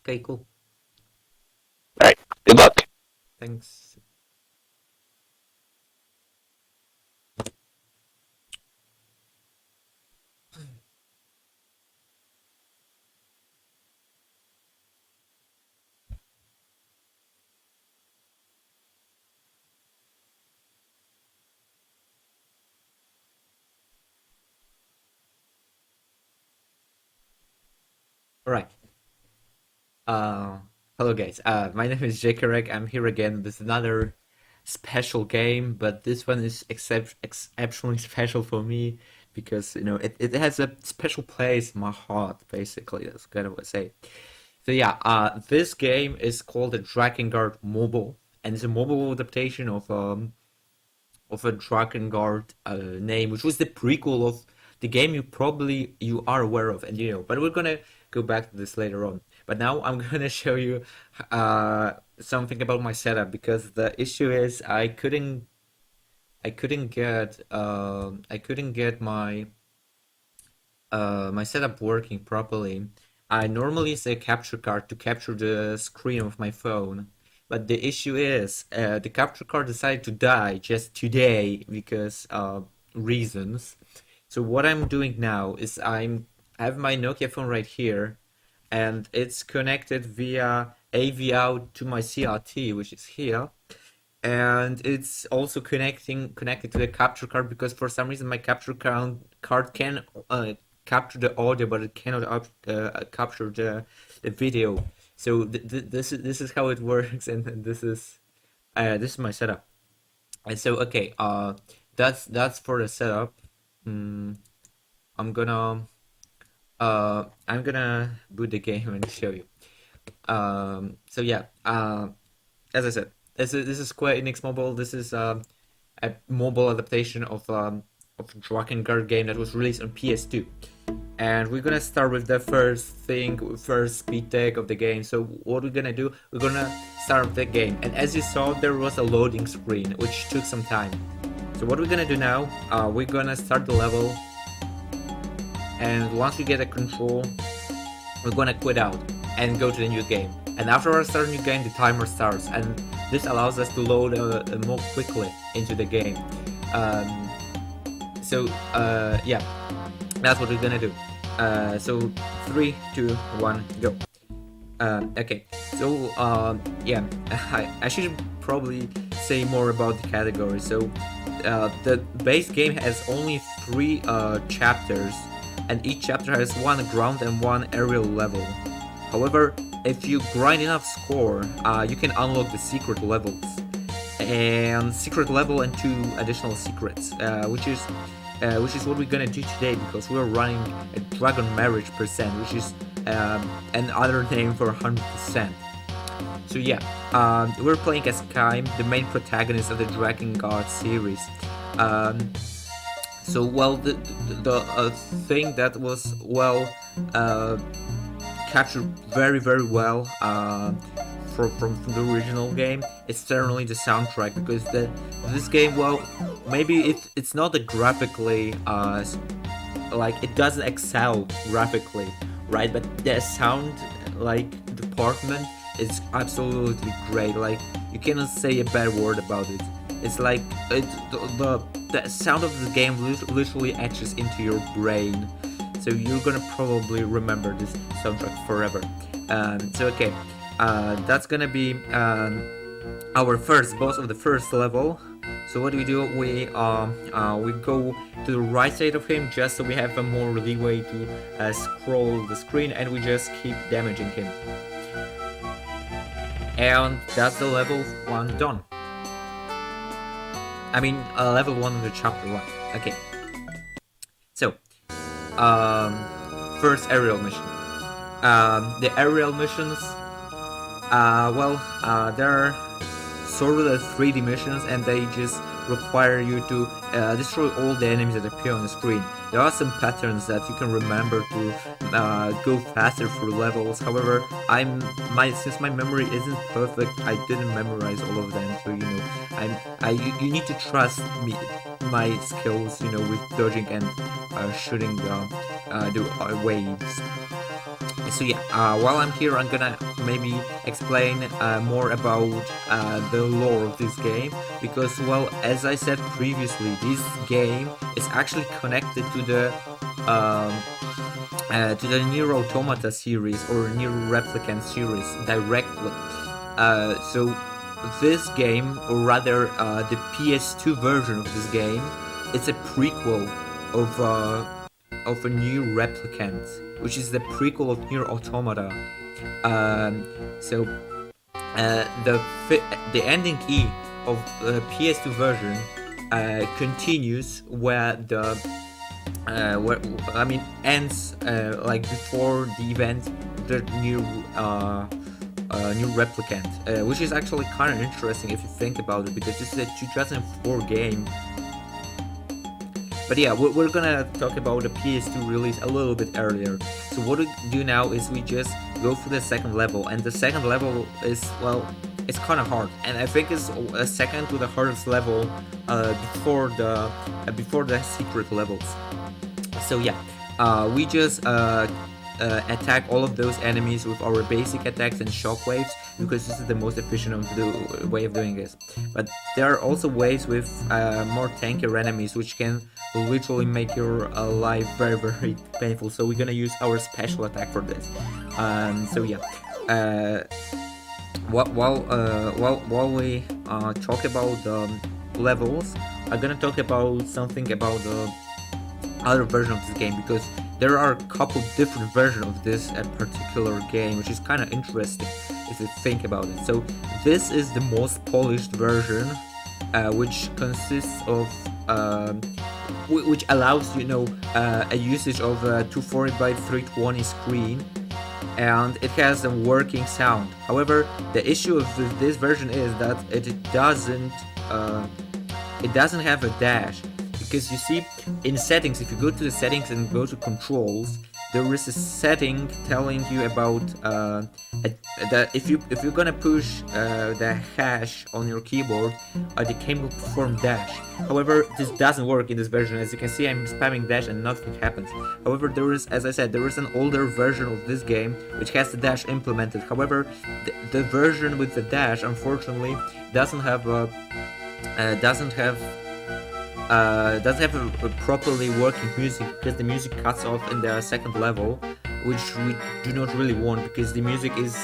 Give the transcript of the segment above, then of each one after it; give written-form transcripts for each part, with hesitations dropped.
Okay, cool. Alright, good luck. Thanks. All right. Uh, Hello guys. My name is jeakerek. I'm here again with another special game, but this one is exceptionally special for me because it has a special place in my heart. Basically, that's kind of what I say. So yeah, this game is called the Drakengard Mobile, and it's a mobile adaptation of a Drakengard name, which was the prequel of the game you are aware of, and you know. But we're gonna go back to this later on. But now I'm gonna show you something about my setup because the issue is I couldn't get my setup working properly. I normally use a capture card to capture the screen of my phone, but the issue is the capture card decided to die just today because reasons. So what I'm doing now is I have my Nokia phone right here, and it's connected via AV out to my CRT, which is here, and it's also connected to the capture card because for some reason my card can capture the audio, but it cannot capture the video. So this is how it works, and this is my setup. And so okay, that's for the setup. Mm, I'm gonna I'm gonna boot the game and show you. So yeah, as I said, this is Square Enix Mobile. This is a mobile adaptation of a Drakengard game that was released on PS2. And we're gonna start with the first speed tag of the game. So what we're gonna do, we're gonna start the game. And as you saw, there was a loading screen, which took some time. So what we're gonna do now, we're gonna start the level. And once we get a control, we're gonna quit out and go to the new game. And after I start a new game, the timer starts, and this allows us to load more quickly into the game. Um, yeah, that's what we're gonna do. So 3, 2, 1, go. Okay, so yeah, I should probably say more about the category. So the base game has only 3 chapters, and each chapter has 1 ground and 1 aerial level. However, if you grind enough score, you can unlock the secret levels, and secret level and 2 additional secrets, which is what we're gonna do today because we're running a Dragon Marrage %, which is another name for 100%. So yeah, we're playing as Kai, the main protagonist of the Drakengard series. So well, the thing that was captured very well from the original game, it's certainly the soundtrack because this game, well, maybe it's not a graphically like it doesn't excel graphically, right? But the sound like department is absolutely great. Like you cannot say a bad word about it. It's like the sound of the game literally etches into your brain. So you're gonna probably remember this soundtrack forever. So okay, that's gonna be our first boss of the first level. So what do? We go to the right side of him just so we have a more leeway to scroll the screen, and we just keep damaging him. And that's the level 1 done. I mean, level 1 of the chapter 1. Okay. So, first aerial mission. The aerial missions, they're sort of the 3D missions, and they just require you to destroy all the enemies that appear on the screen. There are some patterns that you can remember to go faster through levels. However, since my memory isn't perfect, I didn't memorize all of them. So you need to trust me, my skills, with dodging and shooting the waves. So yeah, while I'm here, I'm gonna maybe explain more about the lore of this game, because, well, as I said previously, this game is actually connected um, to the Nier Automata series or Nier Replicant series directly. So this game, or rather the PS2 version of this game, it's a prequel of a Nier Replicant, which is the prequel of Nier Automata. So the ending E of the PS2 version continues where where I mean ends like before the event the new Replicant, which is actually kind of interesting if you think about it, because this is a 2004 game. But yeah, we're gonna talk about the PS2 release a little bit earlier. So what we do now is we just go through the second level, and the second level is, well, it's kind of hard, and I think it's a second to the hardest level before the secret levels. So yeah, we just attack all of those enemies with our basic attacks and shockwaves, because this is the most efficient way of doing this. But there are also ways with more tankier enemies, which can literally make your life very, very painful. So we're gonna use our special attack for this. So yeah, while we talk about the levels, I'm gonna talk about something about the other version of this game, because there are a couple different versions of this particular game, which is kind of interesting if you think about it. So this is the most polished version, which consists of which allows a usage of a 240 by 320 screen, and it has a working sound. However, the issue of this version is that it doesn't have a dash. Because you see, in settings, if you go to the settings and go to controls, there is a setting telling you about that if you're gonna push the hash on your keyboard, the game will perform dash. However, this doesn't work in this version. As you can see, I'm spamming dash and nothing happens. However, there is, as I said, there is an older version of this game which has the dash implemented. However, the version with the dash, unfortunately, doesn't have a properly working music, because the music cuts off in the second level, which we do not really want, because the music is,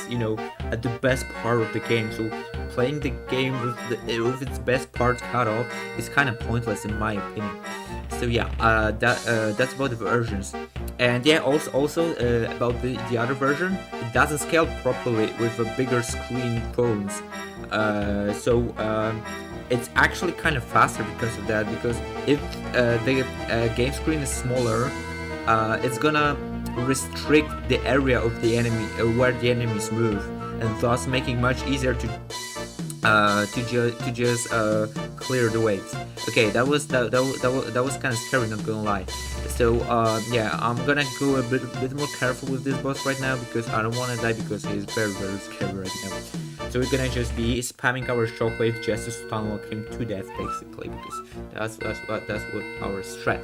at the best part of the game. So playing the game with its best part cut off is kind of pointless in my opinion. So yeah, that's about the versions. And yeah, also about the other version, it doesn't scale properly with a bigger screen phones. It's actually kind of faster because of that, because if the game screen is smaller, it's gonna restrict the area of the enemy where the enemies move, and thus making much easier to just clear the waves. Okay, that was kind of scary, not gonna lie. So yeah, I'm gonna go a bit more careful with this boss right now, because I don't want to die, because he's very, very scary right now. So we're gonna just be spamming our shockwave just to stun lock him to death, basically, because that's what our strat.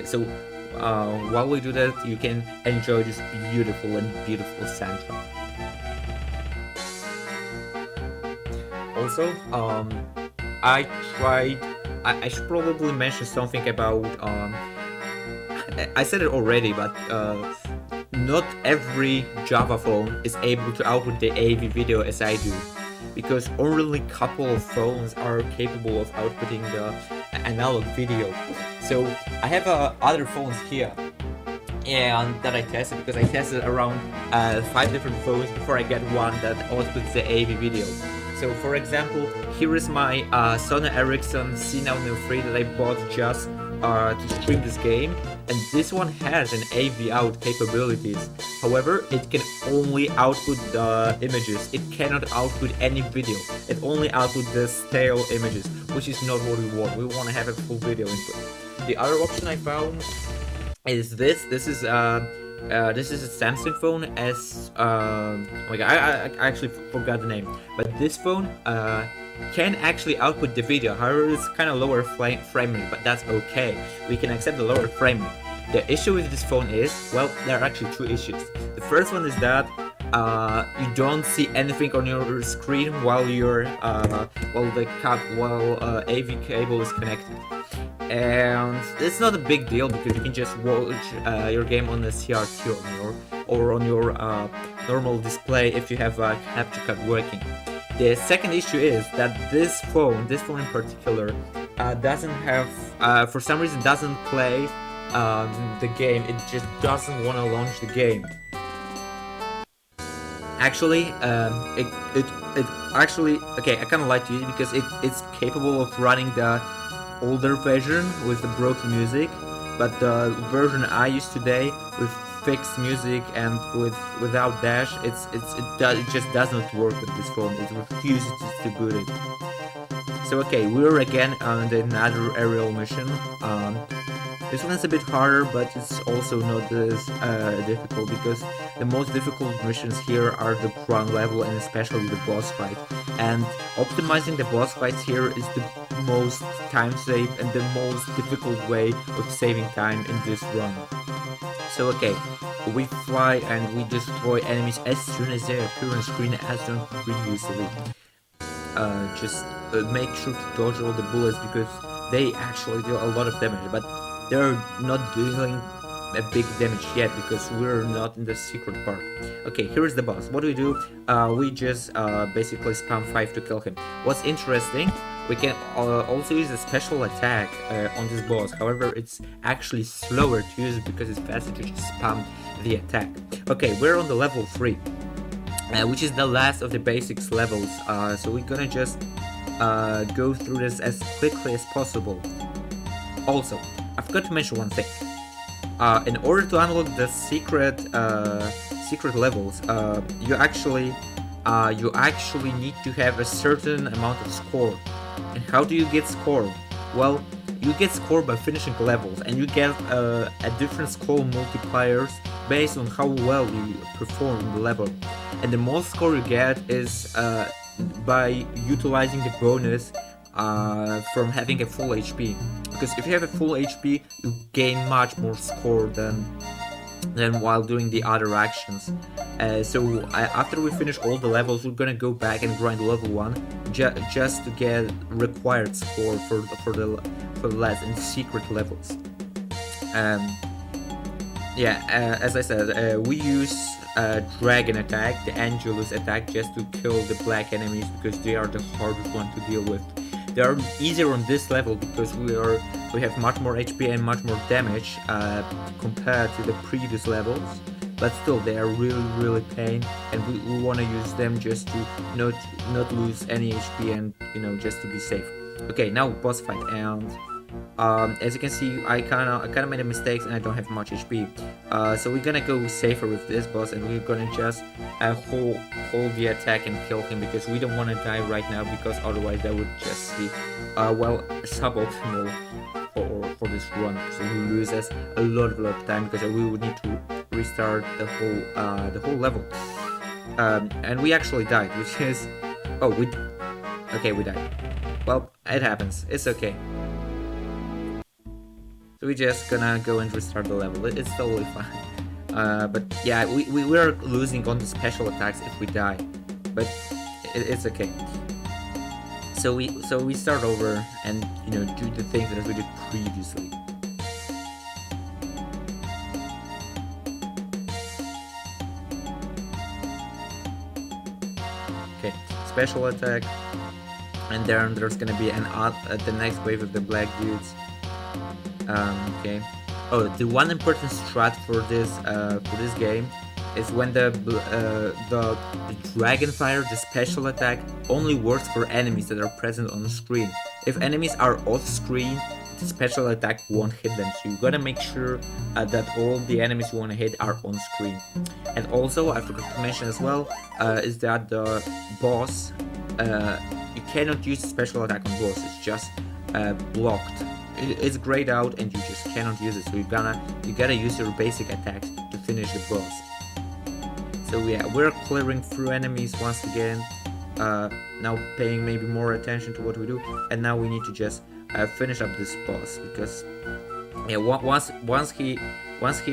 So while we do that, you can enjoy this beautiful soundtrack. Also, I should probably mention something about I said it already, but not every Java phone is able to output the AV video as I do, because only a couple of phones are capable of outputting the analog video. So I have other phones here, and that I tested, because I tested around 5 different phones before I get one that outputs the AV video. So for example, here is my Sony Ericsson C903 that I bought just to stream this game, and this one has an AV out capabilities. However, it can only output the images. It cannot output any video. It only outputs the stale images, which is not what we want. We want to have a full video input. The other option I found is this. This is a Samsung phone S. Oh my god, I actually forgot the name. But this phone can actually output the video. However, it's kind of lower frame rate, but that's okay. We can accept the lower frame rate. The issue with this phone is, well, there are actually two issues. The first one is that you don't see anything on your screen while AV cable is connected, and it's not a big deal because you can just watch your game on the CRT or on your normal display if you have a capture card working. The second issue is that this phone in particular, doesn't have, for some reason, doesn't play the game. It just doesn't want to launch the game. Actually, it actually, okay, I kind of lied to you because it's capable of running the older version with the broken music, but the version I use today with fixed music and without dash, it just does not work with this phone. It refuses to boot it. So okay, we're again on another aerial mission. This one's a bit harder, but it's also not as difficult because the most difficult missions here are the ground level and especially the boss fight. And optimizing the boss fights here is the most time save and the most difficult way of saving time in this run. So okay, we fly and we destroy enemies as soon as they appear on screen as done previously. Just make sure to dodge all the bullets because they actually deal a lot of damage, but they're not dealing a big damage yet because we're not in the secret part. Okay, here's the boss. What do? We just basically spam 5 to kill him. What's interesting, we can also use a special attack on this boss. However, it's actually slower to use because it's faster to just spam the attack. Okay, we're on the level 3. Which is the last of the basics levels, so we're gonna just go through this as quickly as possible. Also, I forgot to mention one thing. In order to unlock the secret levels, you actually need to have a certain amount of score. And how do you get score? Well, you get score by finishing levels, and you get a different score multipliers based on how well you perform the level. And the most score you get is by utilizing the bonus from having a full HP. Because if you have a full HP, you gain much more score than while doing the other actions. So after we finish all the levels, we're gonna go back and grind level 1 just to get required score for the last and secret levels. As I said, we use dragon attack, the Angelus attack, just to kill the black enemies because they are the hardest one to deal with. They are easier on this level because we have much more HP and much more damage compared to the previous levels, but still they are really pain, and we want to use them just to not lose any HP and just to be safe. Okay, now boss fight, and as you can see, I kinda made a mistake and I don't have much HP. So we're gonna go safer with this boss, and we're gonna just hold the attack and kill him because we don't want to die right now, because otherwise that would just be suboptimal for this run. So we lose us a lot of time because we would need to restart the whole level. And we actually died, which is we died. Well, it happens. It's okay. So we're just gonna go and restart the level. It's totally fine. But yeah, we're losing on the special attacks if we die, but it's okay. So we start over and do the things that we did previously. Okay, special attack, and then there's gonna be the next wave of the black dudes. Okay. Oh, the one important strat for this game is when the dragon fire, the special attack, only works for enemies that are present on the screen. If enemies are off screen, the special attack won't hit them. So you gotta make sure that all the enemies you wanna hit are on screen. And also, I forgot to mention as well, is that the boss, you cannot use special attack on boss. It's just blocked. It's grayed out and you just cannot use it, so you gotta use your basic attacks to finish the boss. So yeah, we're clearing through enemies once again, now paying maybe more attention to what we do, and now we need to just finish up this boss because Yeah, once he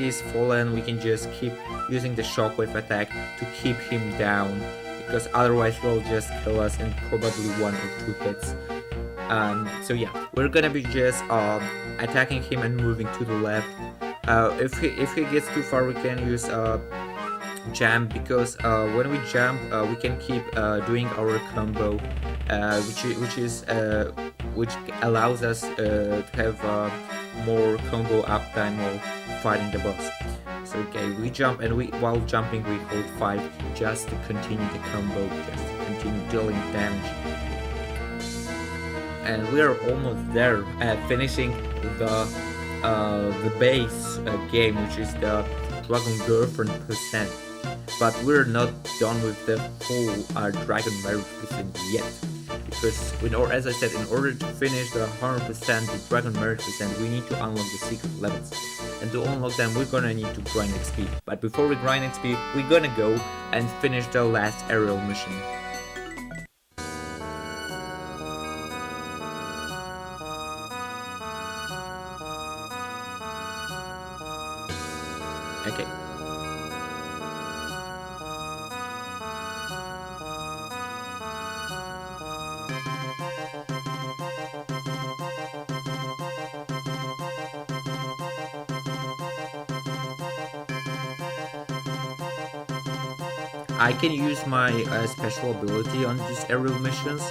is fallen, we can just keep using the shockwave attack to keep him down, because otherwise he'll just kill us in probably 1 or 2 hits. So yeah, we're gonna be just attacking him and moving to the left. If he gets too far, we can use jump, because when we jump, we can keep doing our combo, which allows us to have more combo uptime while fighting the boss. So okay, we jump, and while jumping we hold 5 just to continue the combo, just to continue dealing damage. And we are almost there, finishing the base game, which is the Dragon Girlfriend percent. But we're not done with the whole Dragon Marriage percent yet, because as I said, in order to finish the 100% the Dragon Marriage percent, we need to unlock the secret levels, and to unlock them we're gonna need to grind XP. But before we grind XP, we're gonna go and finish the last aerial mission. Okay. I can use my special ability on these aerial missions,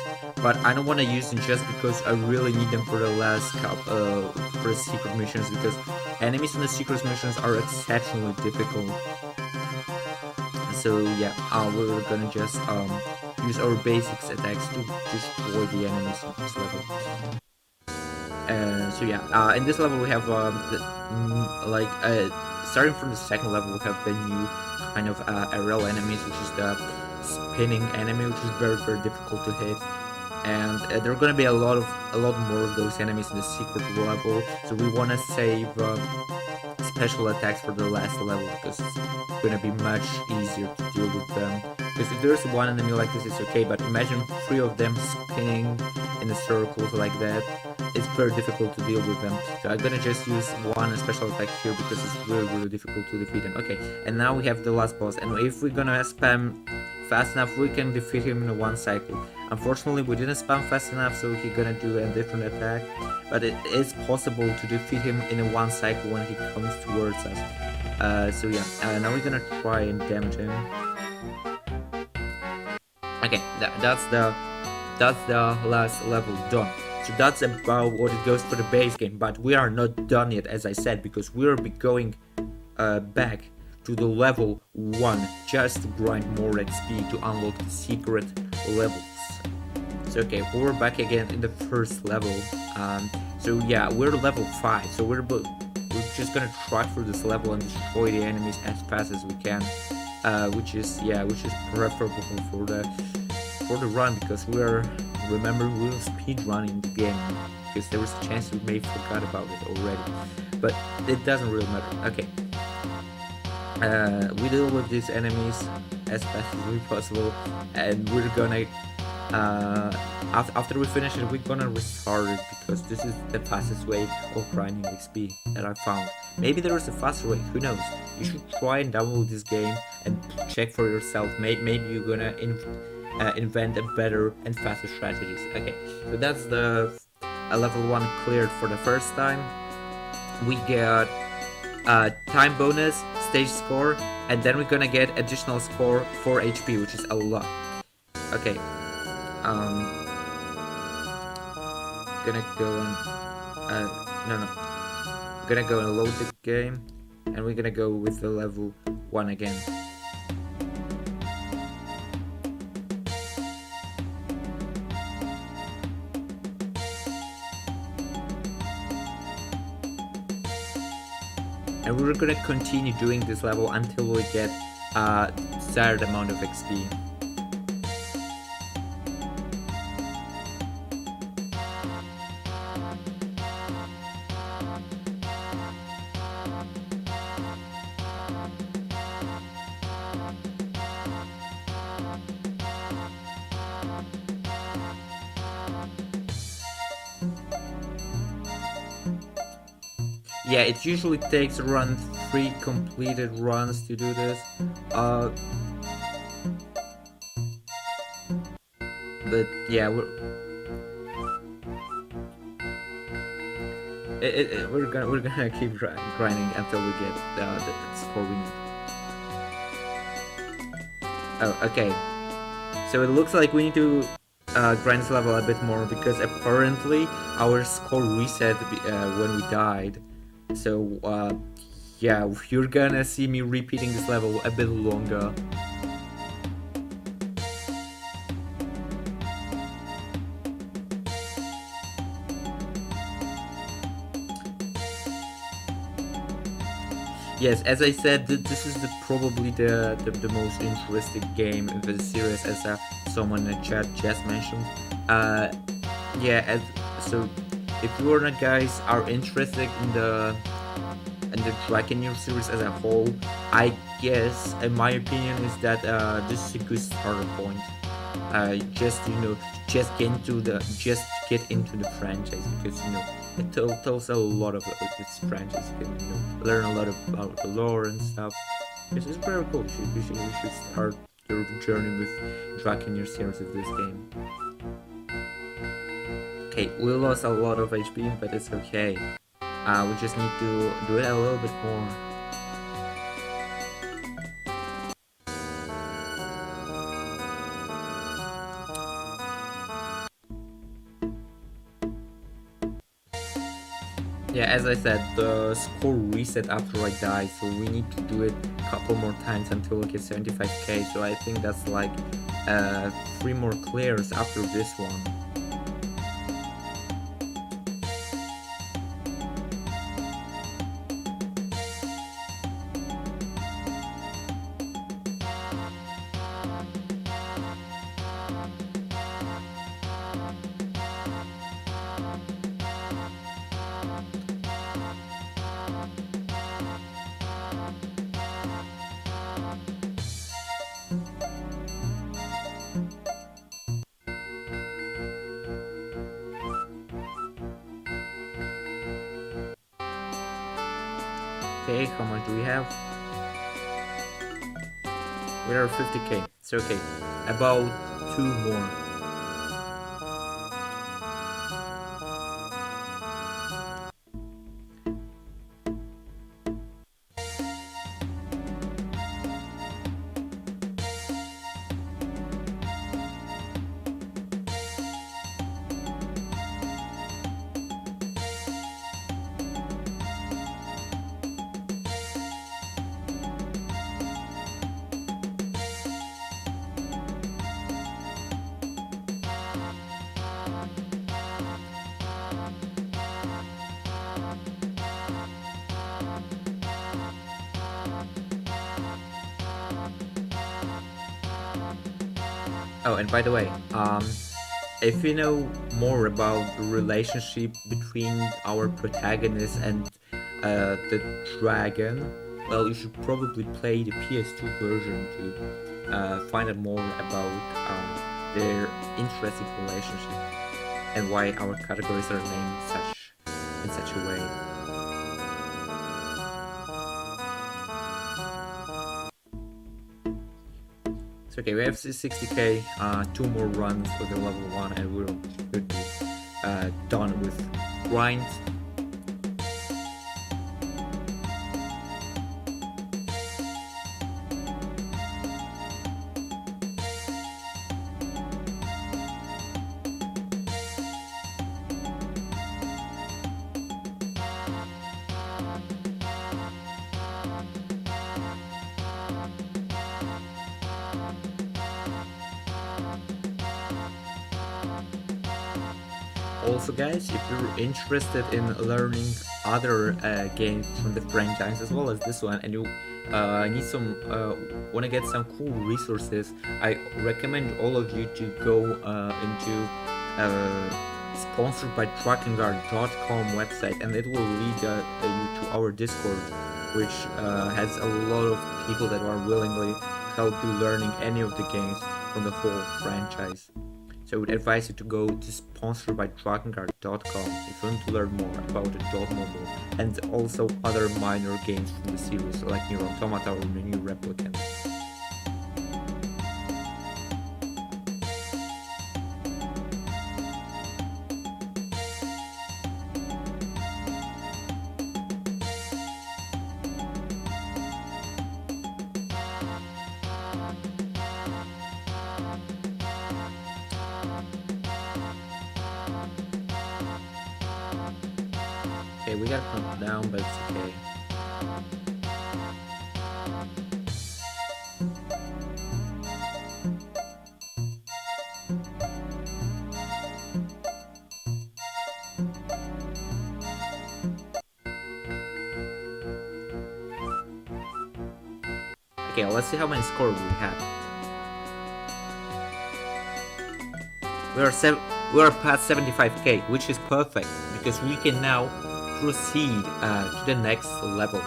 but I don't want to use them just because I really need them for the last for the secret missions, because enemies in the secret missions are exceptionally difficult. So yeah, we're gonna just use our basics attacks to destroy the enemies in this level. So yeah, in this level we have starting from the second level, we have the new kind of aerial enemies, which is the spinning enemy, which is very difficult to hit. And there are gonna be a lot more of those enemies in the secret level. So we want to save special attacks for the last level, because it's gonna be much easier to deal with them. Because if there's one enemy like this, it's okay, but imagine 3 of them spinning in a circle like that. It's very difficult to deal with them. So I'm gonna just use one special attack here, because it's really difficult to defeat him. Okay, and now we have the last boss, and if we're gonna spam fast enough, we can defeat him in 1 cycle. Unfortunately, we didn't spam fast enough, so he's gonna do a different attack, but it is possible to defeat him in 1 cycle when he comes towards us. So yeah, now we're gonna try and damage him. Okay, that's the last level done. So that's about what it goes for the base game, but we are not done yet, as I said, because we'll be going back to the level 1 just to grind more XP to unlock the secret levels. So okay, we're back again in the first level. So yeah, we're level 5, so we're just gonna try through this level and destroy the enemies as fast as we can, which is preferable for the run, because we're speedrunning the game, because there was a chance we may forgot about it already, but it doesn't really matter. Okay, we deal with these enemies as fast as possible, and we're gonna after we finish it, we're gonna restart it, because this is the fastest way of grinding XP that I found. Maybe there is a faster way, who knows. You should try and download this game and check for yourself. Maybe you're gonna invent a better and faster strategies. Okay, so that's the level 1 cleared for the first time. We get time bonus, stage score, and then we're gonna get additional score for HP, which is a lot. Okay, gonna go and gonna go and load the game, and we're gonna go with the level 1 again. And we're gonna continue doing this level until we get a desired amount of XP. Yeah, it usually takes around 3 completed runs to do this. But yeah, we're gonna keep grinding until we get the score we need. Oh, okay. So it looks like we need to grind this level a bit more because apparently our score reset when we died. So yeah, you're gonna see me repeating this level a bit longer. Yes, as I said, this is probably the most interesting game in the series, as someone in the chat just mentioned. Uh, yeah, so if you or not guys are interested in the Drakengard series as a whole, I guess, in my opinion, is that this is a good starter point. Just just get into the franchise because it tells a lot of its franchise. You can learn a lot about the lore and stuff. This is very cool. You should start your journey with Drakengard series of this game. Okay, we lost a lot of HP, but it's okay. We just need to do it a little bit more. Yeah, as I said, the score reset after I die, so we need to do it a couple more times until we get 75k. So I think that's like 3 more clears after this one. Okay, how much do we have? We are 50k. It's okay. About 2 more. Oh, and by the way, if you know more about the relationship between our protagonist and the dragon, well, you should probably play the PS2 version to find out more about their interesting relationship and why our categories are named in such a way. So okay, we have 60k, 2 more runs for the level 1 and we're good to be done with grind. Also, guys, if you're interested in learning other games from the franchise as well as this one, and you need some, want to get some cool resources, I recommend all of you to go into sponsored by Drakengard.com website, and it will lead you to our Discord, which has a lot of people that are willingly help you learning any of the games from the whole franchise. So I would advise you to go to sponsoredbydrakengard.com if you want to learn more about the Dot Mobile and also other minor games from the series like Nier Automata or the new Replicant. Okay, we gotta come down, but it's okay. Okay, let's see how many scores we have. We are past 75k, which is perfect because we can now proceed to the next level,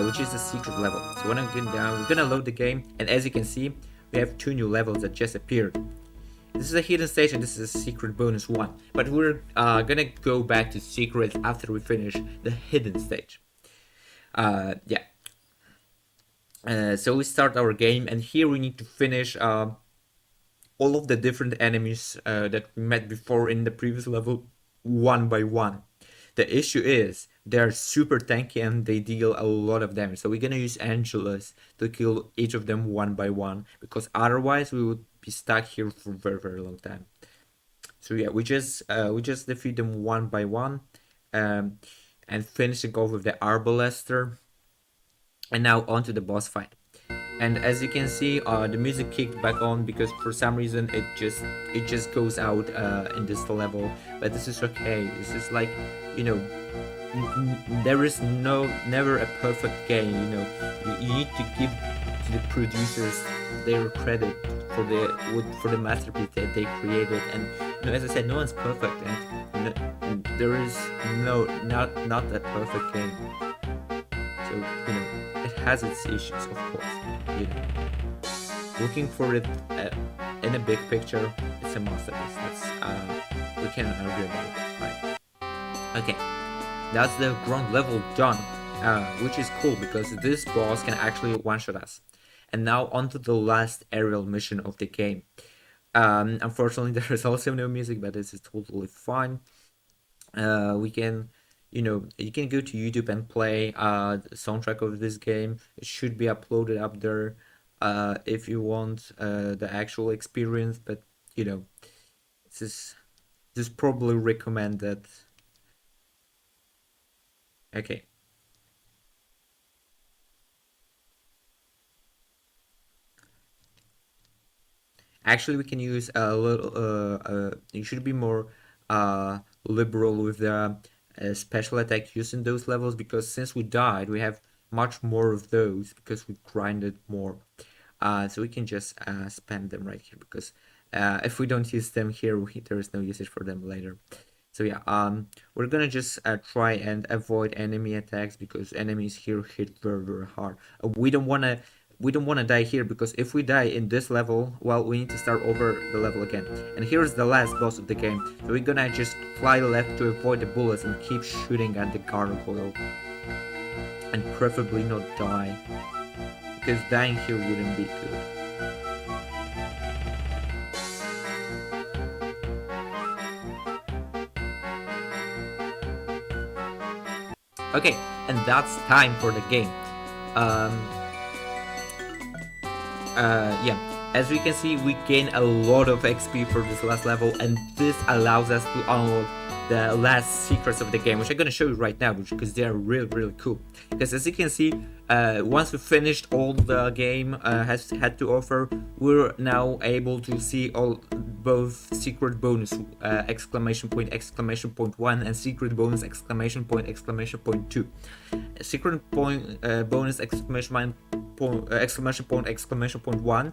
which is the secret level. So when I get down, we're gonna load the game, and as you can see, we have 2 new levels that just appeared. This is a hidden stage and this is a secret bonus 1, but we're gonna go back to secret after we finish the hidden stage. Yeah. So we start our game, and here we need to finish all of the different enemies that we met before in the previous level one by one. The issue is they're super tanky and they deal a lot of damage. So we're gonna use Angelus to kill each of them one by one, because otherwise we would be stuck here for a very, very long time. So yeah, we just defeat them one by one, and finishing off with the Arbalester. And now on to the boss fight. And as you can see, the music kicked back on because for some reason it just goes out in this level. But this is okay. This is like, you know, there is never a perfect game. You know, you need to give to the producers their credit for the masterpiece that they created. And you know, as I said, no one's perfect, and there is not that perfect game. So you know, it has its issues, of course. You know, looking for it in a big picture, it's a masterpiece. That's we can't argue about it, right? Okay, that's the ground level done, which is cool because this boss can actually one-shot us. And now onto the last aerial mission of the game. Unfortunately, there is also no music, but this is totally fine. We can, you know, you can go to YouTube and play the soundtrack of this game. It should be uploaded up there if you want the actual experience. But you know, this is probably recommended. Okay. Actually, we can use a little. You should be more liberal with the special attack used in those levels, because since we died, we have much more of those because we grinded more. So we can just spam them right here, because if we don't use them here, there is no usage for them later. So yeah, we're gonna just try and avoid enemy attacks because enemies here hit very, very hard. We don't wanna die here, because if we die in this level, well, we need to start over the level again. And here's the last boss of the game. So we're gonna just fly left to avoid the bullets and keep shooting at the gargoyle. And preferably not die, because dying here wouldn't be good. Okay, and that's time for the game. Yeah, as we can see, we gain a lot of XP for this last level, and this allows us to unlock the last secrets of the game, which I'm gonna show you right now, because they are really, really cool. Because as you can see, once we finished all the game has had to offer, we're now able to see both secret bonus exclamation point 1 and secret bonus exclamation point 2. Secret point bonus exclamation point 1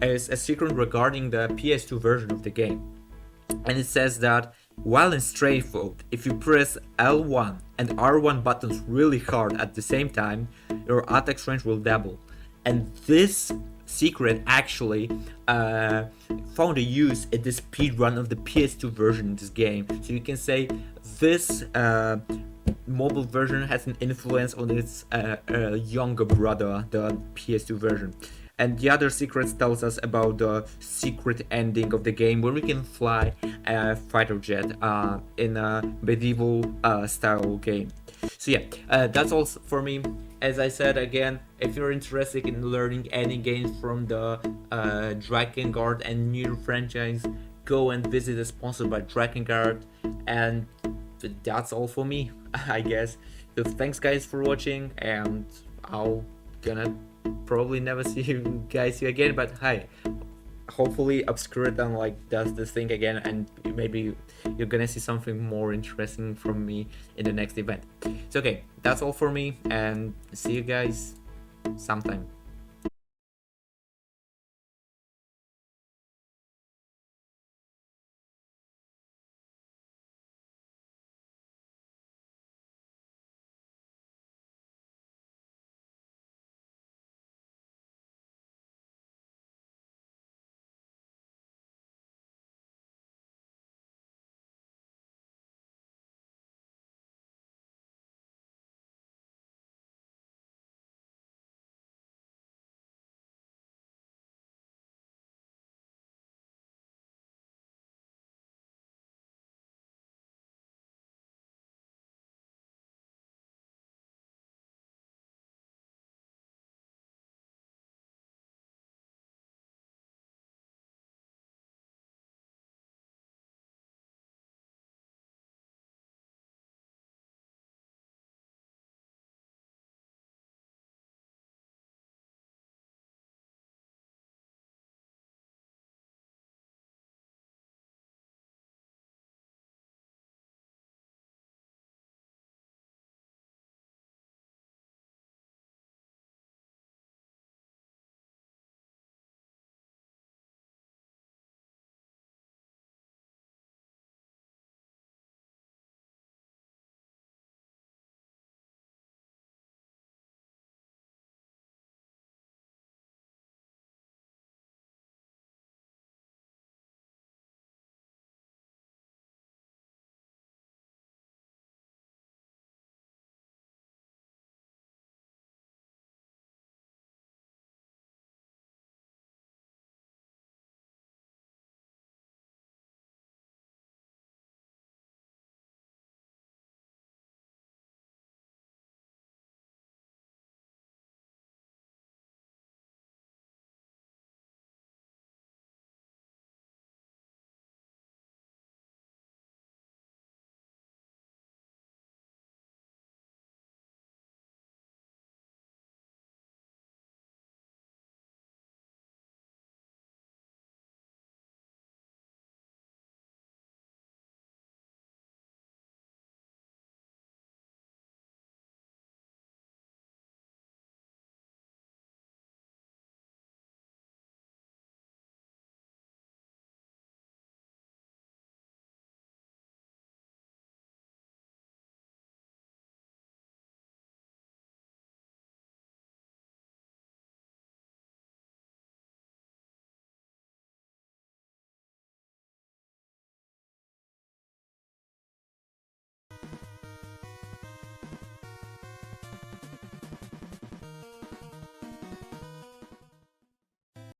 is a secret regarding the PS2 version of the game, and it says that while in strafe mode, if you press L1 and R1 buttons really hard at the same time, your attack range will double. And this secret actually found a use in the speedrun of the PS2 version of this game. So you can say this mobile version has an influence on its younger brother, the PS2 version. And the other secrets tells us about the secret ending of the game where we can fly a fighter jet in a medieval style game. So yeah, that's all for me. As I said again, if you're interested in learning any games from the Drakengard and Nier franchise, go and visit a sponsored by Drakengard. And that's all for me, I guess. So thanks guys for watching, and I'll gonna probably never see you guys here again, but hi, hopefully Obscurathon like does this thing again, and maybe you're gonna see something more interesting from me in the next event. So okay, that's all for me, and see you guys sometime.